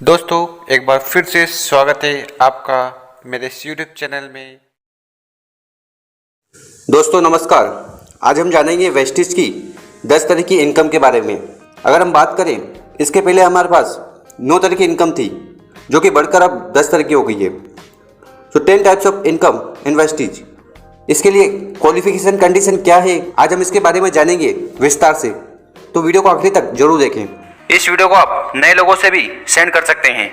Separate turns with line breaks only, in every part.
दोस्तों एक बार फिर से स्वागत है आपका मेरे इस यूट्यूब चैनल में।
दोस्तों नमस्कार। आज हम जानेंगे वेस्टिज की 10 तरह की इनकम के बारे में। अगर हम बात करें, इसके पहले हमारे पास 9 तरह की इनकम थी, जो कि बढ़कर अब 10 तरह की हो गई है। तो 10 types of income in Vestige. इसके लिए क्वालिफिकेशन कंडीशन क्या है, आज हम इसके बारे में जानेंगे विस्तार से। तो वीडियो को आखिरी तक जरूर देखें।
इस वीडियो को आप नए लोगों से भी सेंड कर सकते हैं।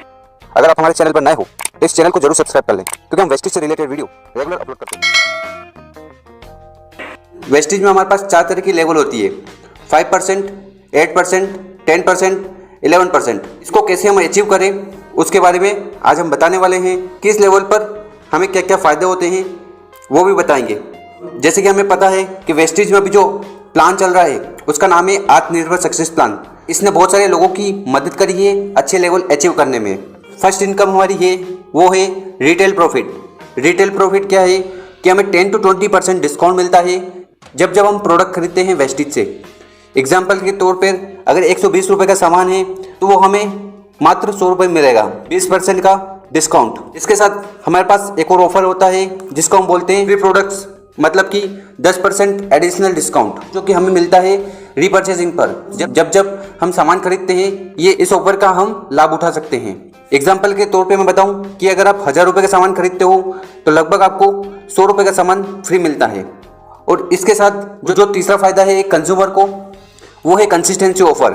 अगर आप हमारे चैनल पर नए हो तो इस चैनल को जरूर सब्सक्राइब कर लें, क्योंकि हम वेस्टिज से रिलेटेड वीडियो रेगुलर अपलोड करते हैं। वेस्टिज में हमारे पास 4 तरह की लेवल होती है, 5%, 8%, 10%, 11%। इसको कैसे हम अचीव करें उसके बारे में आज हम बताने वाले हैं। किस लेवल पर हमें क्या क्या फ़ायदे होते हैं वो भी बताएंगे। जैसे कि हमें पता है कि वेस्टिज में अभी जो प्लान चल रहा है उसका नाम है आत्मनिर्भर सक्सेस प्लान। इसने बहुत सारे लोगों की मदद करी है अच्छे लेवल अचीव करने में। फर्स्ट इनकम हमारी है वो है रिटेल प्रॉफिट। रिटेल प्रॉफिट क्या है कि हमें 10 to 20% डिस्काउंट मिलता है जब हम प्रोडक्ट खरीदते हैं वेस्टिज से। एग्जाम्पल के तौर पर अगर 120 रुपये का सामान है तो वो हमें मात्र 100 रुपये मिलेगा, 20% का डिस्काउंट। इसके साथ हमारे पास एक और ऑफर होता है जिसको हम बोलते हैं फ्री प्रोडक्ट्स, मतलब कि 10% एडिशनल डिस्काउंट जो कि हमें मिलता है रीपर्चेजिंग पर। जब हम सामान खरीदते हैं, ये इस ऑफर का हम लाभ उठा सकते हैं। एग्जाम्पल के तौर पे मैं बताऊं कि अगर आप 1000 रुपये का सामान खरीदते हो तो लगभग आपको 100 रुपये का सामान फ्री मिलता है। और इसके साथ जो तीसरा फायदा है एक कंज्यूमर को, वो है कंसिस्टेंसी ऑफर।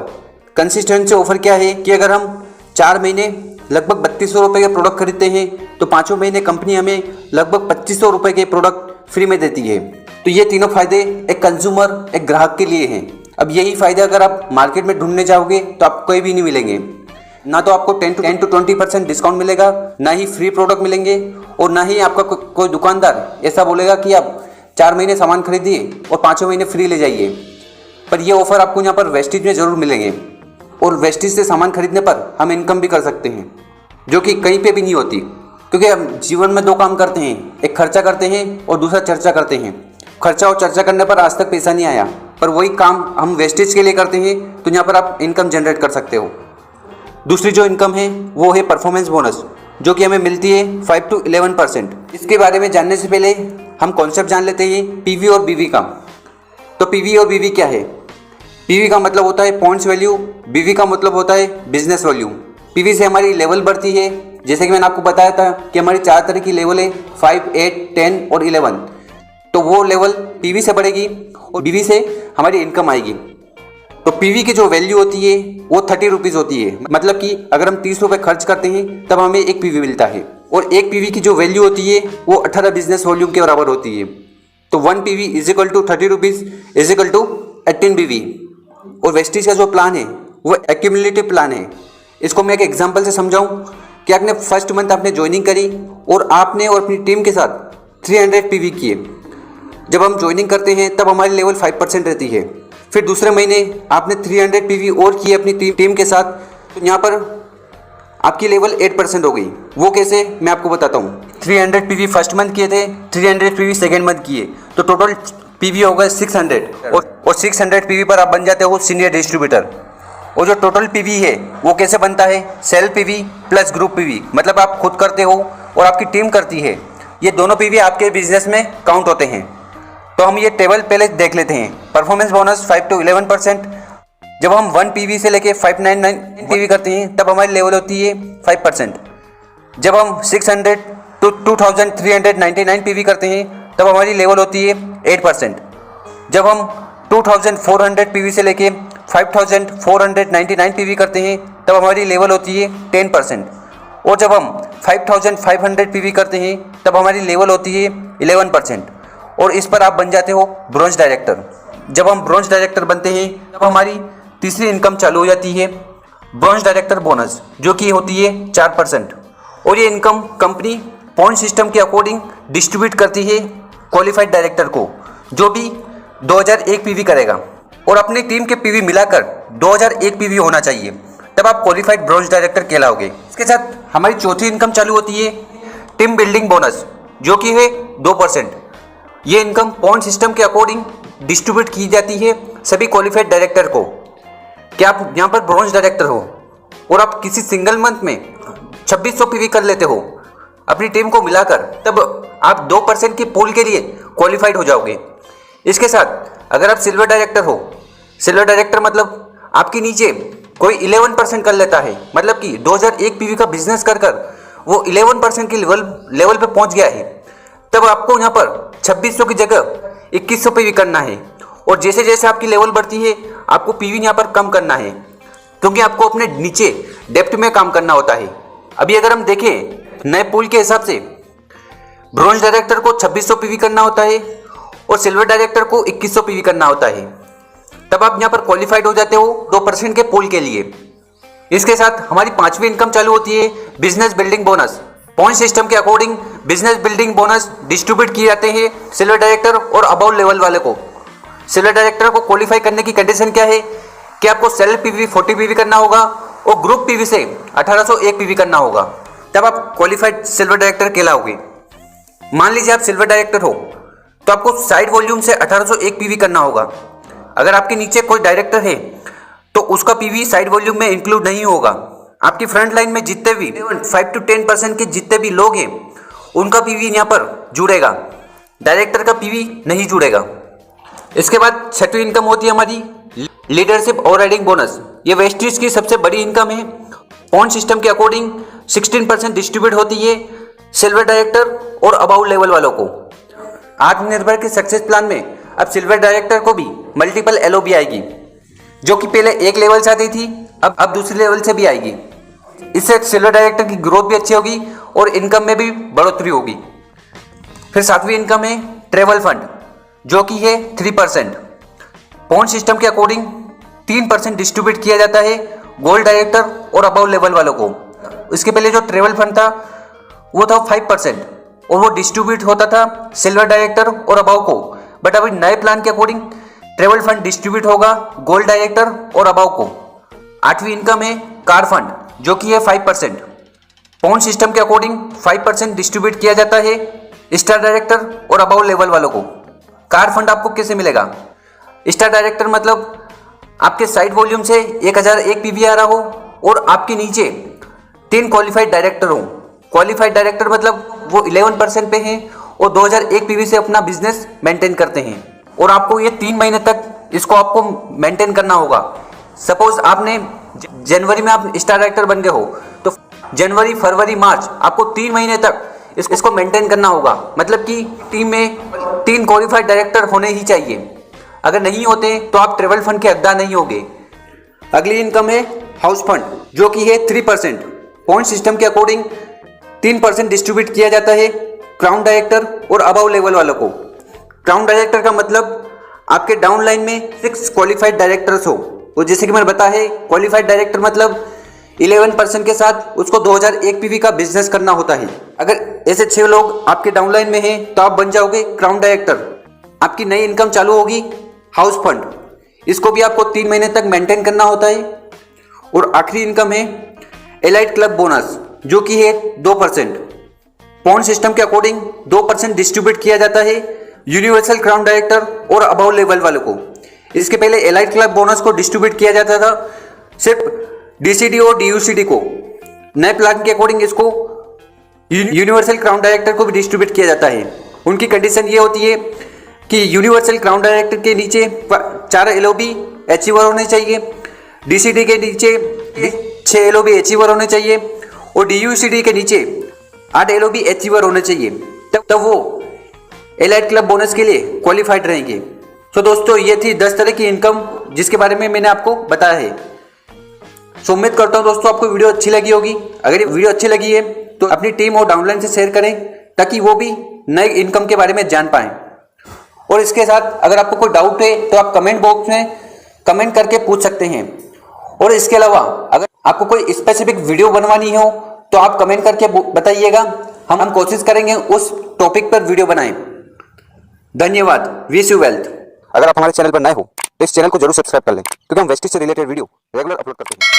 कंसिस्टेंसी ऑफर क्या है कि अगर हम 4 महीने लगभग 3200 रुपये के प्रोडक्ट खरीदते हैं तो 5वें महीने कंपनी हमें लगभग 2500 रुपये के प्रोडक्ट फ्री में देती है। तो ये तीनों फायदे एक कंज्यूमर, एक ग्राहक के लिए हैं। अब यही फायदे अगर आप मार्केट में ढूंढने जाओगे तो आपको कोई भी नहीं मिलेंगे। ना तो आपको 10 to 20% डिस्काउंट मिलेगा, ना ही फ्री प्रोडक्ट मिलेंगे, और ना ही आपका कोई दुकानदार ऐसा बोलेगा कि आप 4 महीने सामान खरीदिए और 5वें महीने फ्री ले जाइए। पर ये ऑफर आपको यहाँ पर वेस्टिज में ज़रूर मिलेंगे। और वेस्टिज से सामान खरीदने पर हम इनकम भी कर सकते हैं, जो कि कहीं पे भी नहीं होती। क्योंकि हम जीवन में 2 काम करते हैं, एक खर्चा करते हैं और दूसरा चर्चा करते हैं। खर्चा और चर्चा करने पर आज तक पैसा नहीं आया, पर वही काम हम वेस्टेज के लिए करते हैं तो यहाँ पर आप इनकम जनरेट कर सकते हो। दूसरी जो इनकम है वो है परफॉर्मेंस बोनस, जो कि हमें मिलती है 5 to 11%। इसके बारे में जानने से पहले हम कॉन्सेप्ट जान लेते हैं पीवी और बीवी का। तो पीवी और बीवी क्या है? पीवी का मतलब होता है पॉइंट्स वैल्यू, बीवी का मतलब होता है बिजनेस वैल्यू। पीवी से हमारी लेवल बढ़ती है। जैसे कि मैंने आपको बताया था कि हमारी 4 तरह की लेवल है, 5, 8, 10 और 11। तो वो लेवल पीवी से बढ़ेगी और बीवी से हमारी इनकम आएगी। तो पीवी की जो वैल्यू होती है वो 30 रुपीज़ होती है। मतलब कि अगर हम 30 रुपये खर्च करते हैं तब हमें एक पीवी मिलता है। और एक पीवी की जो वैल्यू होती है वो 18 बिजनेस वॉल्यूम के बराबर होती है। तो 1 PV is equal to 30 rupees is equal to 18 PV. और वेस्टिज का जो प्लान है वो एक्यूमुलेटिव प्लान है। इसको मैं एक एग्जांपल से समझाऊं कि आपने फर्स्ट मंथ आपने ज्वाइनिंग करी और आपने और अपनी टीम के साथ 300 पीवी किए। जब हम ज्वाइनिंग करते हैं तब हमारी लेवल 5% रहती है। फिर दूसरे महीने आपने 300 पीवी और किए अपनी टीम के साथ, तो यहाँ पर आपकी लेवल 8% हो गई। वो कैसे, मैं आपको बताता हूँ। 300 पीवी फर्स्ट मंथ किए थे, 300 पीवी सेकेंड मंथ किए, तो टोटल पीवी हो गए 600। और 600 पीवी पर आप बन जाते हो सीनियर डिस्ट्रीब्यूटर। और जो टोटल पीवी है वो कैसे बनता है? Self PV plus group PV, मतलब आप खुद करते हो और आपकी टीम करती है। ये दोनों पीवी आपके बिजनेस में काउंट होते हैं। तो हम ये टेबल पहले देख लेते हैं। Performance bonus 5 to 11%। जब हम 1 पीवी से लेके 599 पीवी करते हैं तब हमारी लेवल होती है 5%। जब हम 600 to 2399 पीवी करते हैं तब हमारी लेवल होती है 8%। जब हम 2400 पीवी से लेके 5499 पीवी करते हैं तब हमारी लेवल होती है 10%। और जब हम 5500 पीवी करते हैं तब हमारी लेवल होती है 11%। और इस पर आप बन जाते हो ब्रोंज डायरेक्टर। जब हम ब्रोंज डायरेक्टर बनते हैं तब हमारी तीसरी इनकम चालू हो जाती है, ब्रोंज डायरेक्टर बोनस, जो कि होती है 4%। और ये इनकम कंपनी पॉइंट सिस्टम के अकॉर्डिंग डिस्ट्रीब्यूट करती है क्वालिफाइड डायरेक्टर को, जो भी 2001 पीवी करेगा। और अपनी टीम के पीवी मिलाकर 2001 पीवी होना चाहिए, तब आप क्वालिफाइड ब्रोंज डायरेक्टर कहलाओगे। इसके साथ हमारी चौथी इनकम चालू होती है टीम बिल्डिंग बोनस, जो कि है 2%। ये इनकम पॉइंट सिस्टम के अकॉर्डिंग डिस्ट्रीब्यूट की जाती है सभी क्वालिफाइड डायरेक्टर को। कि आप यहाँ पर ब्रोंज डायरेक्टर हो और आप किसी सिंगल मंथ में 2600 पीवी कर लेते हो अपनी टीम को मिलाकर, तब आप 2% की पूल के लिए क्वालिफाइड हो जाओगे। इसके साथ अगर आप सिल्वर डायरेक्टर हो, सिल्वर डायरेक्टर मतलब आपके नीचे कोई 11% कर लेता है, मतलब कि 2001 पीवी का बिजनेस कर वो 11% के लेवल पे पहुंच गया है, तब आपको यहाँ पर 2600 की जगह 2100 पीवी करना है। और जैसे जैसे आपकी लेवल बढ़ती है आपको पीवी यहाँ पर कम करना है, क्योंकि आपको अपने नीचे डेप्थ में काम करना होता है। अभी अगर हम देखें नए पूल के हिसाब से ब्रॉन्ज डायरेक्टर को 2600 पीवी करना होता है और सिल्वर डायरेक्टर को 2100 पीवी करना होता है, तब आप यहाँ पर क्वालिफाइड हो जाते हो 2% के पूल के लिए। इसके साथ हमारी 5वीं इनकम चालू होती है business building bonus. Point system के according business building bonus distribute किए जाते हैं सिल्वर डायरेक्टर और अबाउट लेवल वाले को। सिल्वर डायरेक्टर को क्वालिफाई करने की कंडीशन क्या है कि आपको सेल्फ पीवी 40 पीवी करना होगा और ग्रुप पीवी से 1801 पीवी करना होगा, तब आप क्वालिफाइड सिल्वर डायरेक्टर कहलाओगे। मान लीजिए आप सिल्वर डायरेक्टर हो तो आपको साइड वॉल्यूम से 1801 पीवी करना होगा। अगर आपके नीचे कोई डायरेक्टर है तो उसका पीवी साइड वॉल्यूम में इंक्लूड नहीं होगा। आपकी फ्रंट लाइन में जितने भी 5 to 10% के जितने भी लोग हैं उनका पीवी यहाँ पर जुड़ेगा, डायरेक्टर का पीवी नहीं जुड़ेगा। इसके बाद 6वीं इनकम होती है हमारी लीडरशिप ओवरराइडिंग बोनस। ये वेस्टिज की सबसे बड़ी इनकम है। पॉइंट सिस्टम के अकॉर्डिंग 16% डिस्ट्रीब्यूट होती है सिल्वर डायरेक्टर और अबाउट लेवल वालों को। आत्मनिर्भर के सक्सेस प्लान में अब सिल्वर डायरेक्टर को भी मल्टीपल एलओबी आएगी, जो कि पहले एक लेवल से आती थी, अब दूसरे लेवल से भी आएगी। इससे सिल्वर डायरेक्टर की ग्रोथ भी अच्छी होगी और इनकम में भी बढ़ोतरी होगी। फिर 7वीं इनकम है ट्रेवल फंड, जो कि है 3%। पॉइंट सिस्टम के अकॉर्डिंग 3% डिस्ट्रीब्यूट किया जाता है गोल्ड डायरेक्टर और अबाउट लेवल वालों को। इसके पहले जो ट्रेवल फंड था वो था 5% और वो डिस्ट्रीब्यूट होता था सिल्वर डायरेक्टर और अबाव को। बट अभी नए प्लान के अकॉर्डिंग ट्रेवल फंड डिस्ट्रीब्यूट होगा गोल्ड डायरेक्टर और अबाव को। 8वीं इनकम है कार फंड, जो कि है 5%। पॉइंट सिस्टम के अकॉर्डिंग 5% डिस्ट्रीब्यूट किया जाता है star director or above level वालों को। कार फंड आपको कैसे मिलेगा? स्टार डायरेक्टर मतलब आपके साइड वॉल्यूम से 1001 पीवी आ रहा हो और आपके नीचे 3 क्वालिफाइड डायरेक्टर हो। क्वालिफाइड डायरेक्टर मतलब वो 11% पे हैं और 2001 पीवी से अपना बिजनेस मेंटेन करते हैं, और आपको ये 3 महीने तक इसको आपको मेंटेन करना होगा। सपोज आपने जनवरी में आप स्टार डायरेक्टर बन गए हो तो जनवरी, फरवरी, मार्च आपको 3 महीने तक इसको मेंटेन करना होगा। मतलब कि टीम में 3 क्वालिफाइड डायरेक्टर होने ही चाहिए। अगर नहीं होते तो आप ट्रेवल फंड के हकदार नहीं होगे। अगली इनकम है हाउस फंड, जो कि है 3%। पॉइंट सिस्टम के अकॉर्डिंग 3% डिस्ट्रीब्यूट किया जाता है crown director or above level वालों को। क्राउन डायरेक्टर का मतलब आपके डाउन लाइन में 6 क्वालिफाइड डायरेक्टर्स हो, और जैसे कि मैंने बताया है क्वालिफाइड डायरेक्टर मतलब 11% के साथ उसको 2001 पीवी का बिजनेस करना होता है। अगर ऐसे 6 लोग आपके डाउन लाइन में हैं तो आप बन जाओगे क्राउन डायरेक्टर। आपकी नई इनकम चालू होगी हाउस फंड, इसको भी आपको 3 महीने तक मेंटेन करना होता है। और आखिरी इनकम है एलाइट क्लब बोनस, जो कि है 2%। पॉइंट सिस्टम के अकॉर्डिंग 2% डिस्ट्रीब्यूट किया जाता है universal crown director or above level वालों को। इसके पहले एलाइट क्लब बोनस को डिस्ट्रीब्यूट किया जाता था सिर्फ डीसीडी और डीयूसीडी को। नए प्लान के अकॉर्डिंग इसको यूनिवर्सल क्राउन डायरेक्टर को भी डिस्ट्रीब्यूट किया जाता है। उनकी कंडीशन ये होती है कि यूनिवर्सल क्राउन डायरेक्टर के नीचे 4 एलओबी अचीवर होने चाहिए, डीसीडी के नीचे 6 एलओबी अचीवर होने चाहिए और डीयूसीडी के नीचे 8 एलओबी अचीवर होने चाहिए, तब वो एलाइट क्लब बोनस के लिए क्वालिफाइड रहेंगे। तो दोस्तों ये थी 10 तरह की इनकम जिसके बारे में मैंने आपको बताया है। सो उम्मीद करता हूँ दोस्तों आपको वीडियो अच्छी लगी होगी। अगर ये वीडियो अच्छी लगी है तो अपनी टीम और डाउनलाइन से शेयर करें ताकि वो भी नए इनकम के बारे में जान पाएं। और इसके साथ अगर आपको कोई डाउट है तो आप कमेंट बॉक्स में कमेंट करके पूछ सकते हैं। और इसके अलावा अगर आपको कोई स्पेसिफिक वीडियो बनवानी हो तो आप कमेंट करके बताइएगा, हम कोशिश करेंगे उस टॉपिक पर वीडियो बनाएं। धन्यवाद। Wish you wealth. अगर आप हमारे चैनल पर नए हो तो इस चैनल को जरूर सब्सक्राइब कर लें, क्योंकि हम वेस्टिज से रिलेटेड वीडियो रेगुलर अपलोड करते हैं।